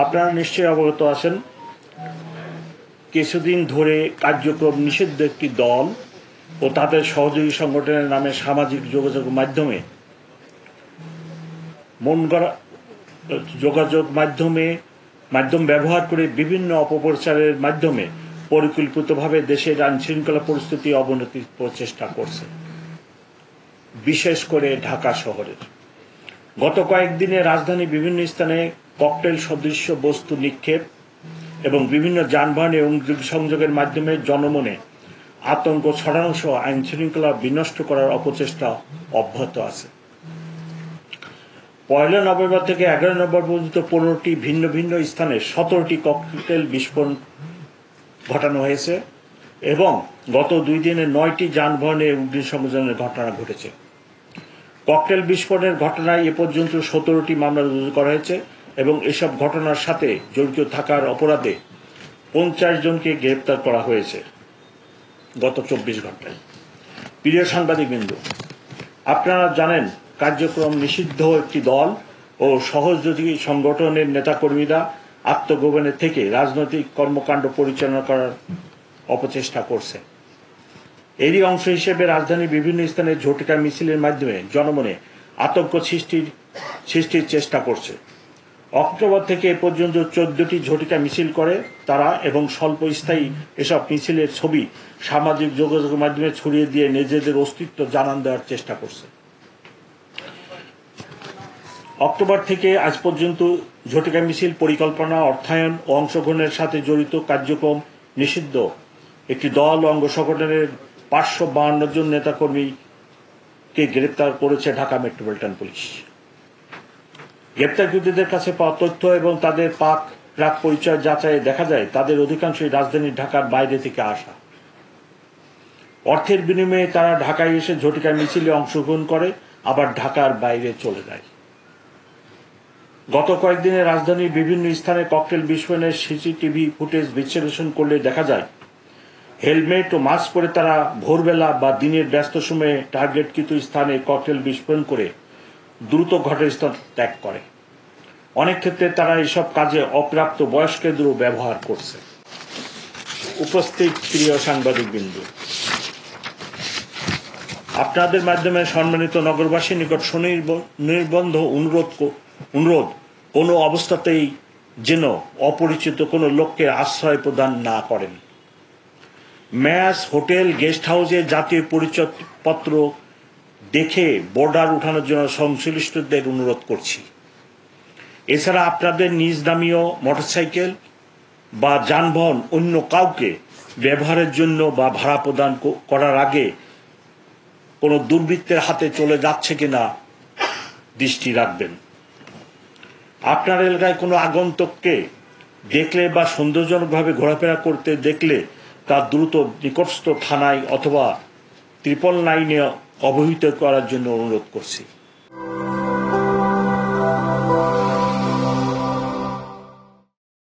আপনারা নিশ্চয়ই অবগত আছেন, কিছুদিন ধরে কার্যক্রম নিষিদ্ধ একটি দল ও তাদের সহযোগী সংগঠনের নামে সামাজিক যোগাযোগ মাধ্যমে মাধ্যম ব্যবহার করে বিভিন্ন অপপ্রচারের মাধ্যমে পরিকল্পিতভাবে দেশের আইনশৃঙ্খলা পরিস্থিতি অবনতির প্রচেষ্টা করছে, বিশেষ করে ঢাকা শহরের। গত কয়েকদিনে রাজধানীর বিভিন্ন স্থানে ককটেল সদৃশ্য বস্তু নিক্ষেপ এবং বিভিন্ন যানবাহনে সংযোগের মাধ্যমে জনমনে আতঙ্ক ছড়ানো সহ আইনশৃঙ্খলা বিনষ্ট করার অপচেষ্টা অব্যাহত আছে। 1 নভেম্বর থেকে 11 নভেম্বর পর্যন্ত 15টি ভিন্ন ভিন্ন স্থানে 17টি ককটেল বিস্ফোরণ ঘটানো হয়েছে এবং গত 2 দিনে 9টি যানবাহনে অগ্নিসংযোগের ঘটনা ঘটেছে। ককটেল বিস্ফোরণের ঘটনায় এ পর্যন্ত 17টি মামলা রুজু করা হয়েছে এবং এসব ঘটনার সাথে জড়িত থাকার অপরাধে 50 জনকে গ্রেপ্তার করা হয়েছে গত 24 ঘন্টায়। প্রিয় সাংবাদিকবৃন্দ, আপনারা জানেন কার্যক্রম নিষিদ্ধ একটি দল ও সহযোগী সংগঠনের নেতাকর্মীরা আত্মগোপনে থেকে রাজনৈতিক কর্মকাণ্ড পরিচালনা করার অপচেষ্টা করছে। এরই অংশ হিসেবে রাজধানীর বিভিন্ন স্থানে ঝটিকা মিছিলের মাধ্যমে জনমনে আতঙ্ক সৃষ্টির চেষ্টা করছে। অক্টোবর থেকে এ পর্যন্ত 14টি ঝটিকা মিছিল করে তারা এবং স্বল্প স্থায়ী এসব মিছিলের ছবি সামাজিক যোগাযোগের মাধ্যমে ছড়িয়ে দিয়ে নিজেদের অস্তিত্ব জানান দেওয়ার চেষ্টা করছে। অক্টোবর থেকে আজ পর্যন্ত ঝটিকা মিছিল পরিকল্পনা, অর্থায়ন ও অংশগ্রহণের সাথে জড়িত কার্যক্রম নিষিদ্ধ একটি দল অঙ্গ সংগঠনের 552 জন নেতাকর্মীকে গ্রেপ্তার করেছে ঢাকা মেট্রোপলিটন পুলিশ। গ্রেপ্তারকৃতদের কাছে পাওয়া তথ্য এবং তাদের প্রাক পরিচয় যাচাইয়ে দেখা যায় তাদের অধিকাংশই রাজধানীর ঢাকার বাইরে থেকে আসা। অর্থের বিনিময়ে তারা ঢাকায় এসে ঝটিকা মিছিলে অংশগ্রহণ করে আবার ঢাকার বাইরে চলে যায়। গত কয়েকদিনে রাজধানীর বিভিন্ন স্থানে ককটেল বিস্ফোরণের সিসিটিভি ফুটেজ বিশ্লেষণ করলে দেখা যায় হেলমেট ও মাস্ক পরে তারা ভোরবেলা বা দিনের ব্যস্ত সময়ে টার্গেটকৃত স্থানে ককটেল বিস্ফোরণ করে দ্রুত ঘটনাস্থল ত্যাগ করে। অনেক ক্ষেত্রে তারা এসব কাজে অপ্রাপ্ত বয়স্কদেরও ব্যবহার করছে। উপস্থিত প্রিয় সাংবাদিকবৃন্দ, আপনাদের মাধ্যমে সম্মানিত নগরবাসীর নিকট সুনির্বন্ধ অনুরোধ কোনো অবস্থাতেই যেন অপরিচিত কোনো লোককে আশ্রয় প্রদান না করেন। ম্যাচ, হোটেল, গেস্ট হাউসে জাতীয় পরিচয়পত্র দেখে বর্ডার উঠানোর জন্য সংশ্লিষ্টদের অনুরোধ করছি। এছাড়া আপনাদের নিজ নামীয় মোটরসাইকেল বা যানবাহন অন্য কাউকে ব্যবহারের জন্য বা ভাড়া প্রদান করার আগে কোনো দুর্বৃত্তের হাতে চলে যাচ্ছে কিনা দৃষ্টি রাখবেন। আপনার এলাকায় কোনো আগন্তুককে দেখলে বা সন্দেহজনকভাবে ঘোরাফেরা করতে দেখলে তা দ্রুত নিকটস্থ থানায় অথবা 999 অবহিত করার জন্য অনুরোধ করছি।